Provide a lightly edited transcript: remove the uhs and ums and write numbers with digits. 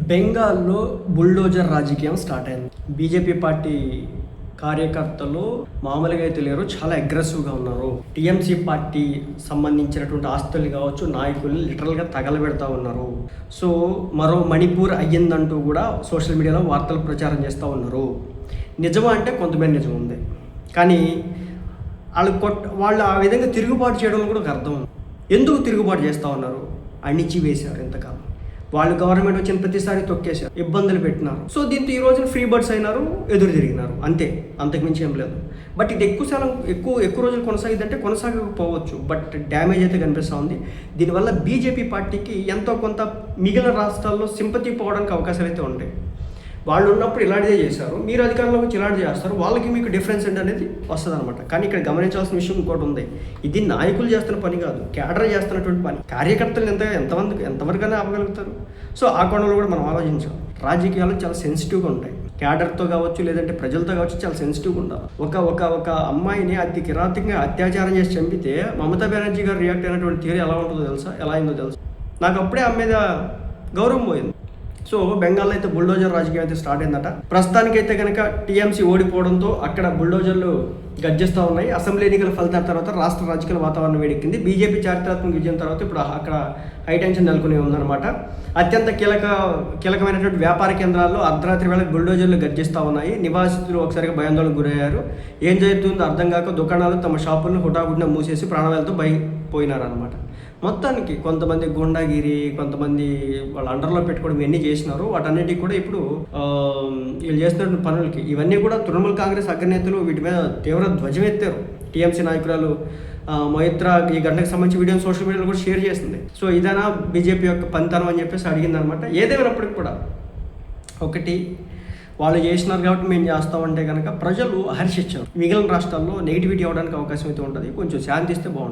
బెంగాల్లో బుల్డోజర్ రాజకీయం స్టార్ట్ అయింది. బీజేపీ పార్టీ కార్యకర్తలు మామూలుగా అయితే లేరు, చాలా అగ్రెసివ్గా ఉన్నారు. టీఎంసీ పార్టీ సంబంధించినటువంటి ఆస్తులు కావచ్చు, నాయకులు లిటరల్గా తగలబెడతా ఉన్నారు. సో మరో మణిపూర్ అయ్యిందంటూ కూడా సోషల్ మీడియాలో వార్తలు ప్రచారం చేస్తూ ఉన్నారు. నిజమా అంటే కొంతమంది నిజం ఉంది, కానీ వాళ్ళు ఆ విధంగా తిరుగుబాటు చేయడం కూడా ఒక అర్థం ఉంది. ఎందుకు తిరుగుబాటు చేస్తూ ఉన్నారు? అణిచివేశారు ఇంతకాలం. వాళ్ళు గవర్నమెంట్ వచ్చిన ప్రతిసారి తొక్కేశారు, ఇబ్బందులు పెట్టినారు. సో దీంతో ఈ రోజున ఫ్రీ బర్డ్స్ అయినారు, ఎదురు తిరిగినారు, అంతే, అంతకుమించి ఏం లేదు. బట్ ఇది ఎక్కువ రోజులు కొనసాగిద్దంటే కొనసాగకపోవచ్చు, బట్ డ్యామేజ్ అయితే కనిపిస్తూ ఉంది. దీనివల్ల బీజేపీ పార్టీకి ఎంతో కొంత మిగిలిన రాష్ట్రాల్లో సింపతి పోవడానికి అవకాశాలు అయితే ఉంటాయి. వాళ్ళు ఉన్నప్పుడు ఇలాంటిదే చేశారు, మీరు అధికారంలోకి వచ్చి ఇలాంటి చేస్తారు, వాళ్ళకి మీకు డిఫరెన్స్ ఏంటి అనేది వస్తుంది అనమాట. కానీ ఇక్కడ గమనించాల్సిన విషయం ఇంకోటి ఉంది. ఇది నాయకులు చేస్తున్న పని కాదు, క్యాడర్ చేస్తున్నటువంటి పని. కార్యకర్తలు ఎంతవరకైనా ఆపగలుగుతారు. సో ఆ కోణంలో కూడా మనం ఆలోచించాలి. రాజకీయాలు చాలా సెన్సిటివ్గా ఉంటాయి. క్యాడర్తో కావచ్చు, లేదంటే ప్రజలతో కావచ్చు, చాలా సెన్సిటివ్గా ఉండాలి. ఒక అమ్మాయిని అతి కిరాతకంగా అత్యాచారం చేసి చంపితే మమతా బెనర్జీ గారు రియాక్ట్ అయినటువంటి తీరు ఎలా ఉంటుందో తెలుసా, ఎలా అయిందో తెలుసా? నాకు అప్పుడే ఆమె మీద గౌరవం పోయింది. సో బెంగాల్లో అయితే బుల్డోజర్ రాజకీయం అయితే స్టార్ట్ అయిందట. ప్రస్తుతానికైతే కనుక టీఎంసీ ఓడిపోవడంతో అక్కడ బుల్డోజర్లు గర్జిస్తూ ఉన్నాయి. అసెంబ్లీ ఎన్నికల ఫలితాల తర్వాత రాష్ట్ర రాజకీయ వాతావరణం వేడెక్కింది. బీజేపీ చారిత్రాత్మక విజయం తర్వాత ఇప్పుడు అక్కడ హైటెన్షన్ నెలకొని ఉందన్నమాట. అత్యంత కీలకమైనటువంటి వ్యాపార కేంద్రాల్లో అర్ధరాత్రి వేళ బుల్డోజర్లు గర్జిస్తూ ఉన్నాయి. నివాసితులు ఒకసారిగా భయాందోళనకు గురయ్యారు. ఏం జరుగుతుందో అర్థం కాక దుకాణాలు తమ షాపులను హుటాహుటిన మూసేసి ప్రాణాలతో పోయినారనమాట. మొత్తానికి కొంతమంది గుండాగిరి, కొంతమంది వాళ్ళ అండర్లో పెట్టుకోవడం ఇవన్నీ చేసినారు. వాటన్నిటికీ కూడా ఇప్పుడు వీళ్ళు చేస్తున్న పనులకి ఇవన్నీ కూడా తృణమూల్ కాంగ్రెస్ అగ్రనేతలు వీటి మీద తీవ్ర ధ్వజమెత్తారు. టీఎంసీ నాయకురాలు మొయిత్రా ఈ గంటకు సంబంధించి వీడియోని సోషల్ మీడియాలో కూడా షేర్ చేసింది. సో ఇదైనా బీజేపీ యొక్క పనితనం అని చెప్పేసి అడిగిందనమాట. ఏదేమైనప్పటికి కూడా ఒకటి, వాళ్ళు చేసినారు కాబట్టి మేము చేస్తామంటే కనుక ప్రజలు హర్షించారు. మిగిలిన రాష్ట్రాల్లో నెగిటివిటీ అవ్వడానికి అవకాశం అయితే ఉంటుంది. కొంచెం శాంతిస్తే బాగుంటుంది.